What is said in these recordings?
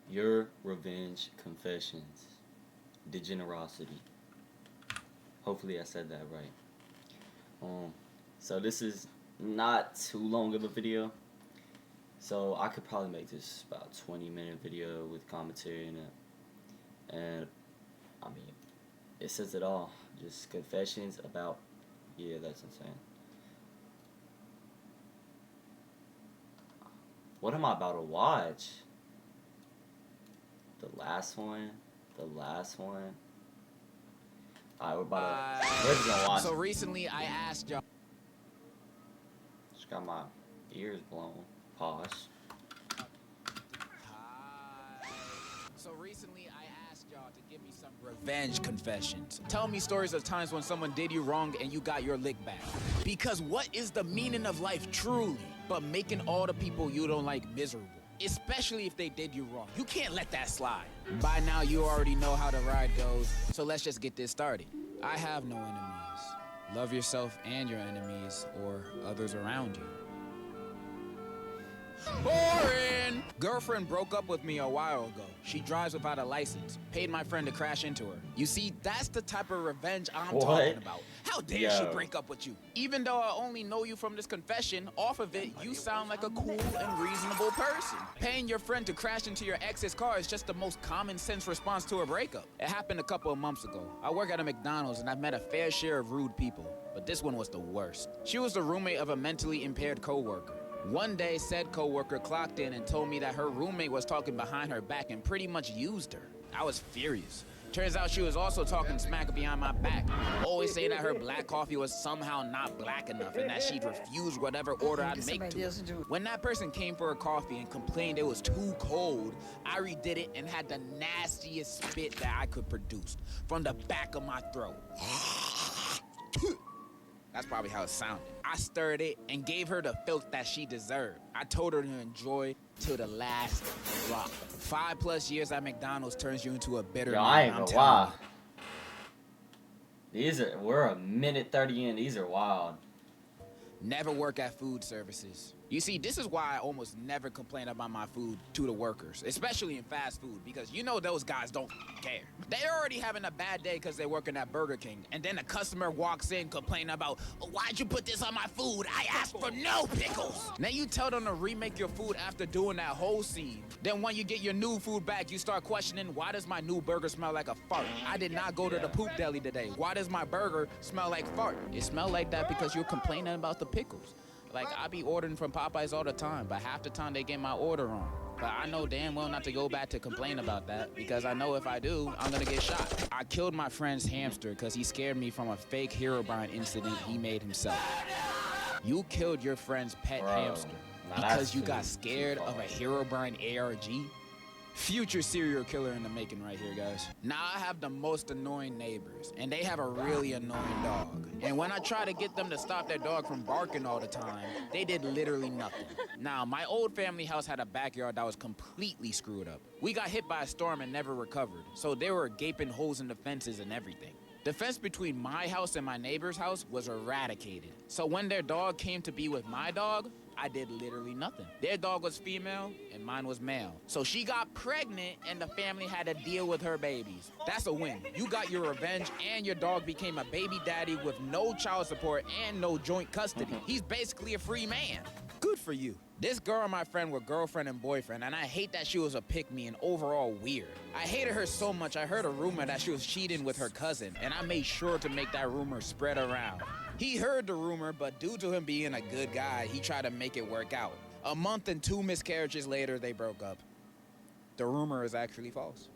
Your Revenge Confessions. Degenerosity. Hopefully I said that right. So this is not too long of a video. So I could probably make this about 20-minute video with commentary in it. And I mean, it says it all. Just confessions about, yeah, that's insane. What am I about to watch? The last one? The last one? Alright, we're just gonna watch So it. recently I asked y'all. Just got my ears blown. Pause. So recently I asked y'all to give me some revenge confessions. Tell me stories of times when someone did you wrong and you got your lick back. Because what is the meaning of life truly but making all the people you don't like miserable? Especially if they did you wrong. You can't let that slide. By now you already know how the ride goes, so let's just get this started. I have no enemies. Love yourself and your enemies, or others around you. Boring! Girlfriend broke up with me a while ago. She drives without a license. Paid my friend to crash into her. You see, that's the type of revenge I'm talking about. How dare she break up with you? Even though I only know you from this confession, off of it, you sound like a cool and reasonable person. Paying your friend to crash into your ex's car is just the most common sense response to a breakup. It happened a couple of months ago. I work at a McDonald's and I've met a fair share of rude people, but this one was the worst. She was the roommate of a mentally impaired coworker. One day, said coworker clocked in and told me that her roommate was talking behind her back and pretty much used her. I was furious. Turns out she was also talking smack behind my back, always saying that her black coffee was somehow not black enough and that she'd refuse whatever order I'd make to her. When that person came for her coffee and complained it was too cold, I redid it and had the nastiest spit that I could produce from the back of my throat. That's probably how it sounded. I stirred it and gave her the filth that she deserved. I told her to enjoy till the last drop. 5+ years at McDonald's turns you into a bitter man. I ain't gonna lie. We're a minute 30 in. These are wild. Never work at food services. You see, this is why I almost never complain about my food to the workers, especially in fast food, because you know those guys don't care. They're already having a bad day because they're working at Burger King, and then a customer walks in complaining about, why'd you put this on my food? I asked for no pickles. Then you tell them to remake your food after doing that whole scene. Then when you get your new food back, you start questioning, why does my new burger smell like a fart? I did not go to the poop deli today. Why does my burger smell like fart? It smelled like that because you're complaining about the pickles. Like, I be ordering from Popeyes all the time, but half the time they get my order wrong. But I know damn well not to go back to complain about that, because I know if I do, I'm gonna get shot. I killed my friend's hamster because he scared me from a fake Herobrine incident he made himself. You killed your friend's pet hamster because you got scared of a Herobrine ARG? Future serial killer in the making right here, guys. Now I have the most annoying neighbors, and they have a really annoying dog. And when I try to get them to stop their dog from barking all the time, they did literally nothing. Now, my old family house had a backyard that was completely screwed up. We got hit by a storm and never recovered, so there were gaping holes in the fences and everything. The fence between my house and my neighbor's house was eradicated. So when their dog came to be with my dog, I did literally nothing. Their dog was female and mine was male. So she got pregnant and the family had to deal with her babies. That's a win. You got your revenge and your dog became a baby daddy with no child support and no joint custody. He's basically a free man. Good for you. This girl and my friend were girlfriend and boyfriend, and I hate that she was a pick-me and overall weird. I hated her so much I heard a rumor that she was cheating with her cousin, and I made sure to make that rumor spread around. He heard the rumor, but due to him being a good guy, he tried to make it work out. A month and 2 miscarriages later, they broke up. The rumor is actually false.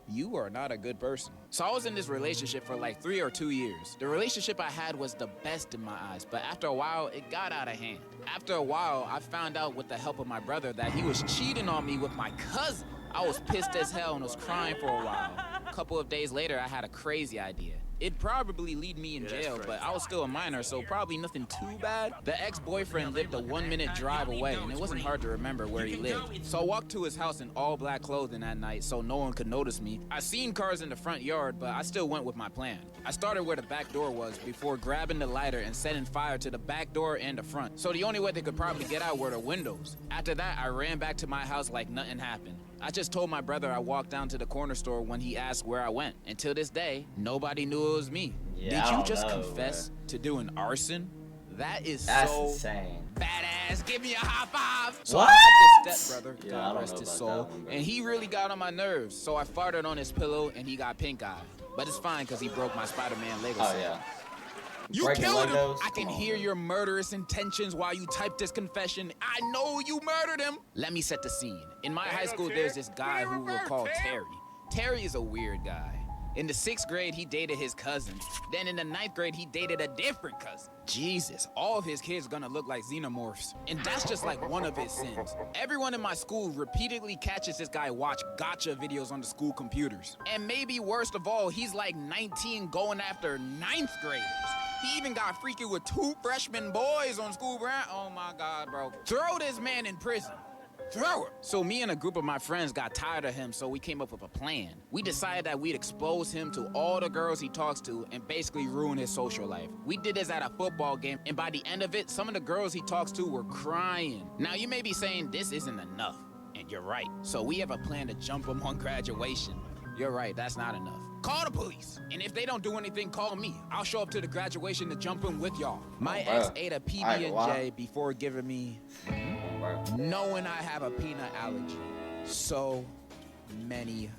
You are not a good person. So I was in this relationship for like 3 or 2 years. The relationship I had was the best in my eyes, but after a while, it got out of hand. After a while, I found out with the help of my brother that he was cheating on me with my cousin. I was pissed as hell and was crying for a while. A couple of days later, I had a crazy idea. It'd probably lead me in jail, but I was still a minor, so probably nothing too bad. The ex-boyfriend lived a 1-minute drive away, and it wasn't hard to remember where he lived. So I walked to his house in all black clothing that night so no one could notice me. I seen cars in the front yard, but I still went with my plan. I started where the back door was before grabbing the lighter and setting fire to the back door and the front. So the only way they could probably get out were the windows. After that, I ran back to my house like nothing happened. I just told my brother I walked down to the corner store when he asked where I went. Until this day, nobody knew it was me. Yeah, Did you just confess to doing arson? That's so insane. badass. Give me a high five. So What? I had this stepbrother, Yeah, I God don't rest know his about soul, that one, bro. and he really got on my nerves. So I farted on his pillow, and he got pink eye. But it's fine, because he broke my Spider-Man Lego Oh set. yeah. You Breaking killed him! Legos? I can Come on, hear bro. your murderous intentions while you type this confession. I know you murdered him! Let me set the scene. In my high school, there's this guy who we'll call Terry. Terry is a weird guy. In the 6th grade, he dated his cousin. Then in the 9th grade, he dated a different cousin. Jesus, all of his kids gonna look like xenomorphs. And that's just like one of his sins. Everyone in my school repeatedly catches this guy watch gotcha videos on the school computers. And maybe worst of all, he's like 19 going after 9th graders. He even got freaky with 2 freshman boys on school ground. Oh my God, bro. Throw this man in prison. Throw it! So me and a group of my friends got tired of him, so we came up with a plan. We decided that we'd expose him to all the girls he talks to and basically ruin his social life. We did this at a football game, and by the end of it, some of the girls he talks to were crying. Now you may be saying this isn't enough, and you're right. So we have a plan to jump him on graduation. You're right, that's not enough. Call the police. And if they don't do anything, call me. I'll show up to the graduation to jump in with y'all. My ex ate a PB&J before giving me knowing I have a peanut allergy. So many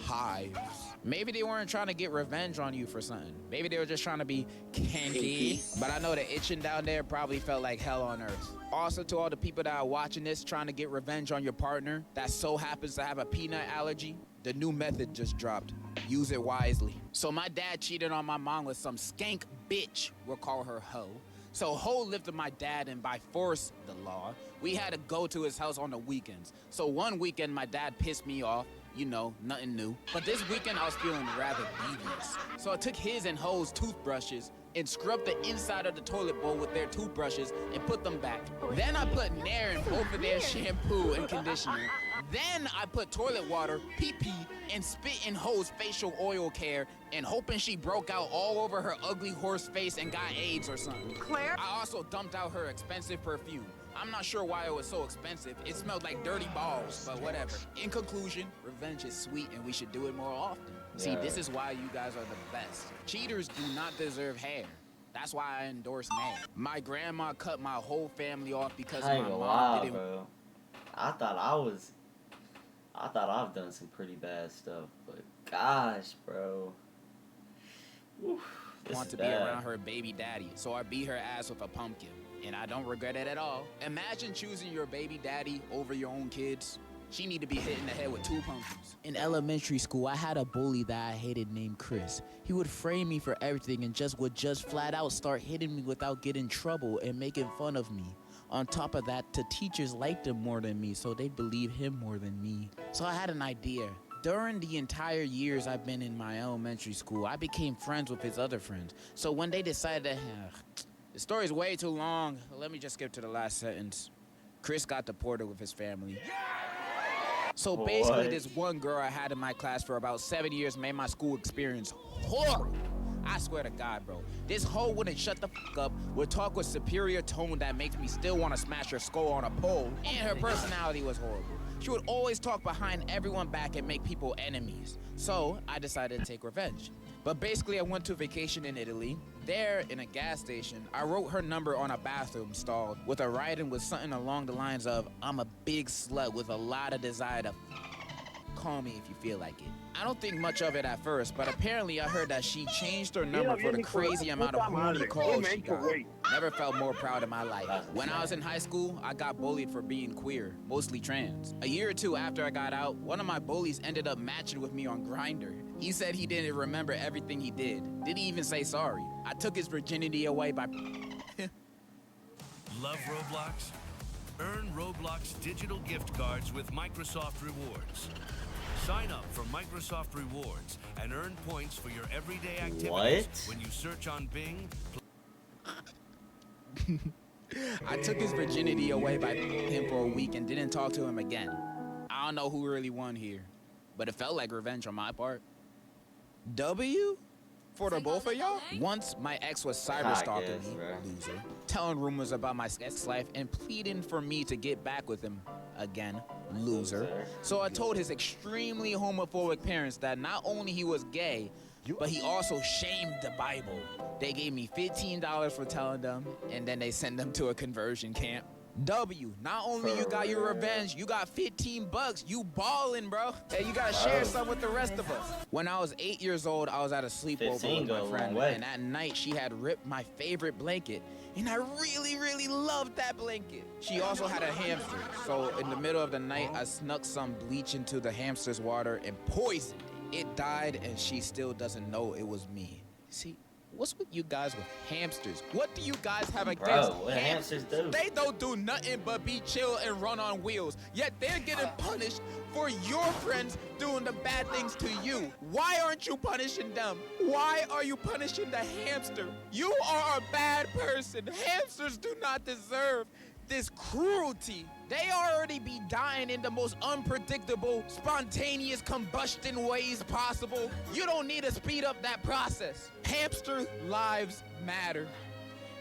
hives. Maybe they weren't trying to get revenge on you for something. Maybe they were just trying to be kinky. But I know the itching down there probably felt like hell on earth. Also, to all the people that are watching this trying to get revenge on your partner that so happens to have a peanut allergy, the new method just dropped. Use it wisely. So my dad cheated on my mom with some skank bitch. We'll call her Ho. So Ho lived with my dad, and by force, the law, we had to go to his house on the weekends. So one weekend, my dad pissed me off. You know, nothing new. But this weekend, I was feeling rather devious. So I took his and Ho's toothbrushes and scrubbed the inside of the toilet bowl with their toothbrushes and put them back. Then I put Nair in both of their shampoo and conditioner. Then I put toilet water, pee-pee, and spit in Ho's facial oil care and hoping she broke out all over her ugly horse face and got AIDS or something. Claire? I also dumped out her expensive perfume. I'm not sure why it was so expensive. It smelled like dirty balls, but whatever. In conclusion, revenge is sweet and we should do it more often. See, this is why you guys are the best. Cheaters do not deserve hair. That's why I endorse Nair. My grandma cut my whole family off because I ain't my gonna mom lie, didn't. bro. I thought I've done some pretty bad stuff, but gosh, bro. Oof, this Want is to be bad. around her baby daddy, so I beat her ass with a pumpkin. And I don't regret it at all. Imagine choosing your baby daddy over your own kids. She need to be hit in the head with 2 pumpkins. In elementary school, I had a bully that I hated named Chris. He would frame me for everything and would flat out start hitting me without getting in trouble and making fun of me. On top of that, the teachers liked him more than me, so they'd believe him more than me. So I had an idea. During the entire years I've been in my elementary school, I became friends with his other friends. So when they decided to... the story's way too long. Let me just skip to the last sentence. Chris got deported with his family. So basically, What? this one girl I had in my class for about 7 years made my school experience horrible. I swear to God, bro. This hoe wouldn't shut the fuck up, would talk with superior tone that makes me still want to smash her skull on a pole, and her personality was horrible. She would always talk behind everyone back and make people enemies. So I decided to take revenge. But basically, I went to vacation in Italy. There, in a gas station, I wrote her number on a bathroom stall with a writing with something along the lines of, "I'm a big slut with a lot of desire to call me if you feel like it." I don't think much of it at first, but apparently I heard that she changed her number for the crazy amount of booty calls she got. Never felt more proud in my life. When I was in high school, I got bullied for being queer, mostly trans. A year or 2 after I got out, one of my bullies ended up matching with me on Grindr. He said he didn't remember everything he did. Didn't even say sorry. I took his virginity away by... Love Roblox? Earn Roblox digital gift cards with Microsoft Rewards. Sign up for Microsoft Rewards and earn points for your everyday activities What? when you search on Bing. I took his virginity away by him for a week and didn't talk to him again. I don't know who really won here, but it felt like revenge on my part. W? For the both of y'all? Once, my ex was cyber stalking me, loser, telling rumors about my sex life and pleading for me to get back with him again, loser. So I told his extremely homophobic parents that not only he was gay, but he also shamed the Bible. They gave me $15 for telling them, and then they sent them to a conversion camp. W, not only you got your revenge, you got 15 bucks. You ballin', bro. Hey, you gotta share some with the rest of us. When I was 8 years old, I was at a sleepover with my friend, and at night she had ripped my favorite blanket, and I really, really loved that blanket. She also had a hamster, so in the middle of the night, I snuck some bleach into the hamster's water and poisoned it. It died, and she still doesn't know it was me. See? What's with you guys with hamsters? What do you guys have against what hamsters do? They don't do nothing but be chill and run on wheels. Yet they're getting punished for your friends doing the bad things to you. Why aren't you punishing them? Why are you punishing the hamster? You are a bad person. Hamsters do not deserve this cruelty. They already be dying in the most unpredictable, spontaneous combustion ways possible. You don't need to speed up that process. Hamster lives matter.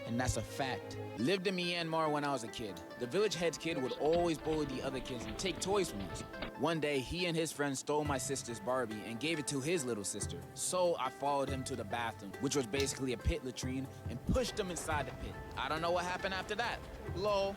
And that's a fact. Lived in Myanmar when I was a kid. The village head's kid would always bully the other kids and take toys from us. One day, he and his friend stole my sister's Barbie and gave it to his little sister. So I followed him to the bathroom, which was basically a pit latrine, and pushed him inside the pit. I don't know what happened after that. Lol.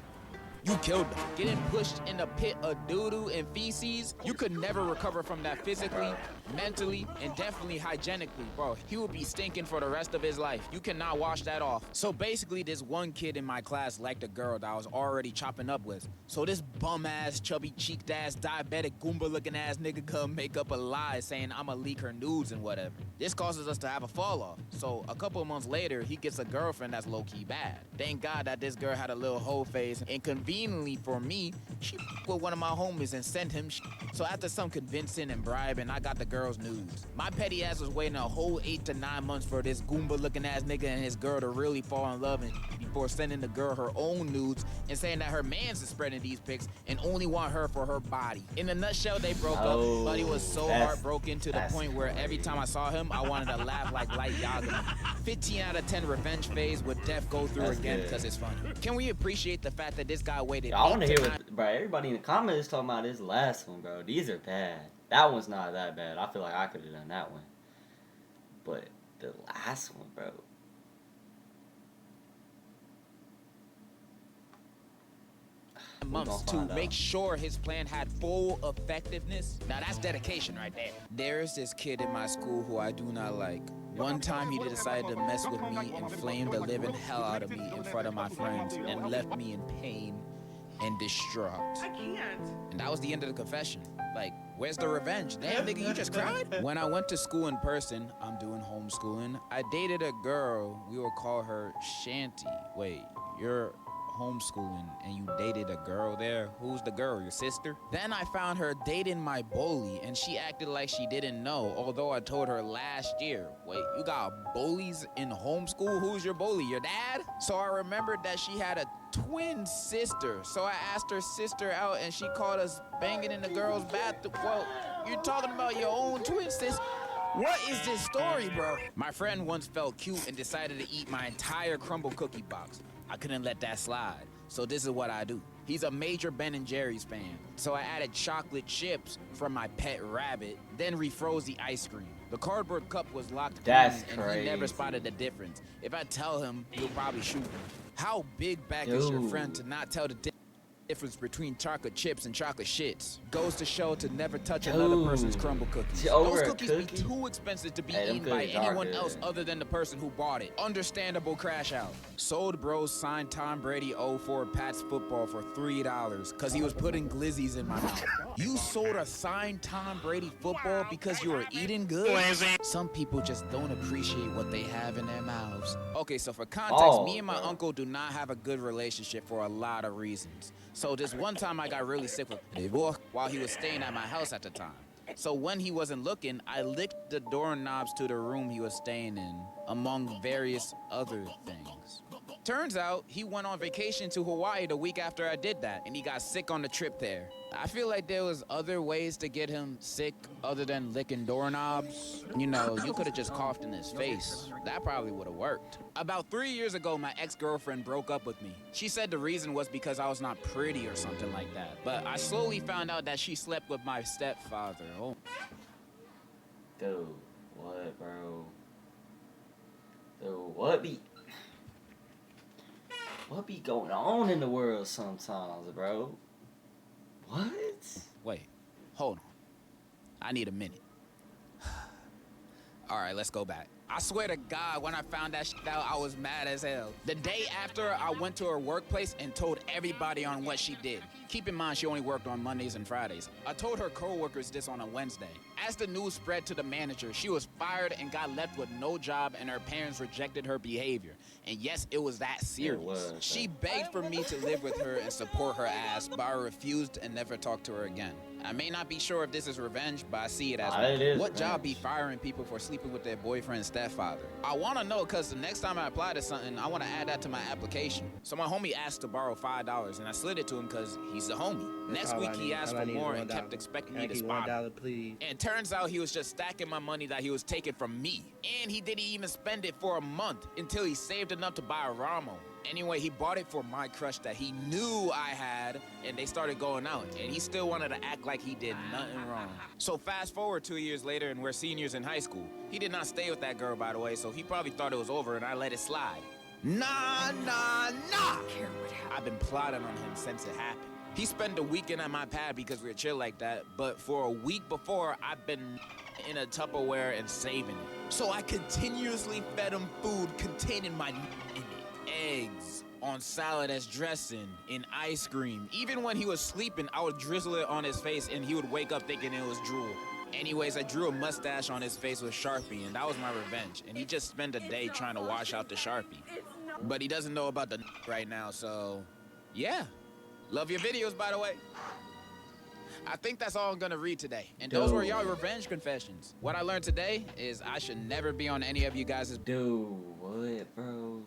You killed him. Getting pushed in a pit of doo-doo and feces, you could never recover from that physically, mentally, and definitely hygienically, bro. He would be stinking for the rest of his life. You cannot wash that off. So basically, this one kid in my class liked a girl that I was already chopping up with. So this bum-ass, chubby-cheeked-ass, diabetic, Goomba-looking-ass nigga come make up a lie saying I'ma leak her nudes and whatever. This causes us to have a fall-off. So a couple of months later, he gets a girlfriend that's low-key bad. Thank God that this girl had a little hoe face, and conveniently for me, she with one of my homies and sent him So after some convincing and bribing, I got the girl's nudes. My petty ass was waiting a whole 8 to 9 months for this Goomba-looking ass nigga and his girl to really fall in love before sending the girl her own nudes and saying that her man's is spreading these pics and only want her for her body. In a nutshell, they broke up. Buddy was so heartbroken to the point where every time I saw him, I wanted to laugh like Light Yagami. 15 out of 10 revenge phase would Def go through again because it's funny. Can we appreciate the fact that this guy waited? I want to hear what, bro. Everybody in the comments is talking about this last one, bro. These are bad. That one's not that bad. I feel like I could have done that one. But the last one, bro. Months to make sure his plan had full effectiveness. Now that's dedication right there. There's this kid in my school who I do not like. One time he decided to mess with me and flame the living hell out of me in front of my friends and left me in pain and distraught. I can't. And that was the end of the confession. Like, where's the revenge? Damn, nigga, you just cried? When I went to school in person, I'm doing homeschooling, I dated a girl. We will call her Shanty. Wait, you're homeschooling and you dated a girl there? Who's the girl, your sister? Then I found her dating my bully and she acted like she didn't know, although I told her last year. Wait, you got bullies in homeschool? Who's your bully, your dad? So I remembered that she had a twin sister, so I asked her sister out and she caught us banging in the girl's bathroom. Well, you're talking about your own twin sister? What is this story, bro? My friend once felt cute and decided to eat my entire crumble cookie box. I couldn't let that slide, so this is what I do. He's a major Ben & Jerry's fan, so I added chocolate chips from my pet rabbit, then refroze the ice cream. The cardboard cup was locked clean, and he never spotted the difference. If I tell him, he'll probably shoot me. How big back is your friend to not tell the difference between chocolate chips and chocolate shits? Goes to show to never touch another person's crumble cookies. Those cookies be too expensive to be eaten by anyone else other than the person who bought it. Understandable crash out. Sold Bros signed Tom Brady 04 Pats football for $3 because he was putting glizzies in my mouth. You sold a signed Tom Brady football because you were eating good? Some people just don't appreciate what they have in their mouths. Okay, so for context, me and my uncle do not have a good relationship for a lot of reasons. So this one time I got really sick with Divorce while he was staying at my house at the time. So when he wasn't looking, I licked the doorknobs to the room he was staying in, among various other things. Turns out he went on vacation to Hawaii the week after I did that, and he got sick on the trip there. I feel like there was other ways to get him sick other than licking doorknobs. You know, you could have just coughed in his face. That probably would have worked. About 3 years ago, my ex-girlfriend broke up with me. She said the reason was because I was not pretty or something like that. But I slowly found out that she slept with my stepfather. Oh. Dude, what, bro? Dude, what be going on in the world sometimes, bro? What? Wait, hold on. I need a minute. All right, let's go back. I swear to God, when I found that shit out, I was mad as hell. The day after, I went to her workplace and told everybody on what she did. Keep in mind, she only worked on Mondays and Fridays. I told her coworkers this on a Wednesday. As the news spread to the manager, she was fired and got left with no job, and her parents rejected her behavior. And yes, it was that serious. She begged for me to live with her and support her ass, but I refused and never talked to her again. I may not be sure if this is revenge, but I see it as one. What job be firing people for sleeping with their boyfriend's stepfather? I want to know because the next time I apply to something, I want to add that to my application. So my homie asked to borrow $5, and I slid it to him because he's a homie. Next week, he asked for more and kept expecting me to spot him. And turns out he was just stacking my money that he was taking from me. And he didn't even spend it for a month until he saved enough to buy a Ramo. Anyway, he bought it for my crush that he knew I had, and they started going out, and he still wanted to act like he did nothing wrong. So fast forward 2 years later, and we're seniors in high school. He did not stay with that girl, by the way, so he probably thought it was over, and I let it slide. Nah. I've been plotting on him since it happened. He spent the weekend at my pad because we were chill like that, but for a week before, I've been in a Tupperware and saving it. So I continuously fed him food containing my in it. Eggs, on salad as dressing, in ice cream. Even when he was sleeping, I would drizzle it on his face and he would wake up thinking it was drool. Anyways, I drew a mustache on his face with Sharpie, and that was my revenge. And he just spent a day trying to wash out the Sharpie. But he doesn't know about the right now, so yeah. Love your videos, by the way. I think that's all I'm gonna read today. And those were y'all revenge confessions. What I learned today is I should never be on any of you guys' Dude, what, bro?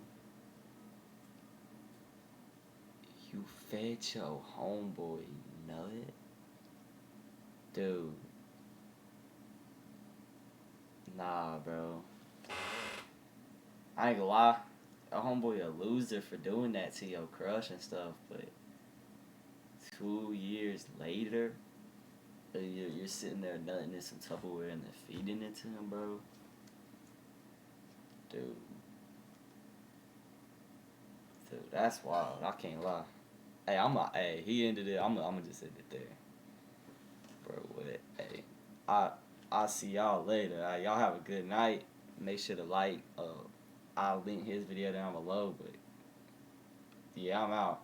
You fed your homeboy nut? Dude. Nah, bro. I ain't gonna lie. A homeboy a loser for doing that to your crush and stuff, but 2 years later, you're sitting there nutting in some Tupperware and then feeding it to him, bro. Dude, that's wild. I can't lie. Hey, he ended it. I'm just end it there, bro. What? Hey, I'll see y'all later. Y'all have a good night. Make sure to like. I'll link his video down below. But yeah, I'm out.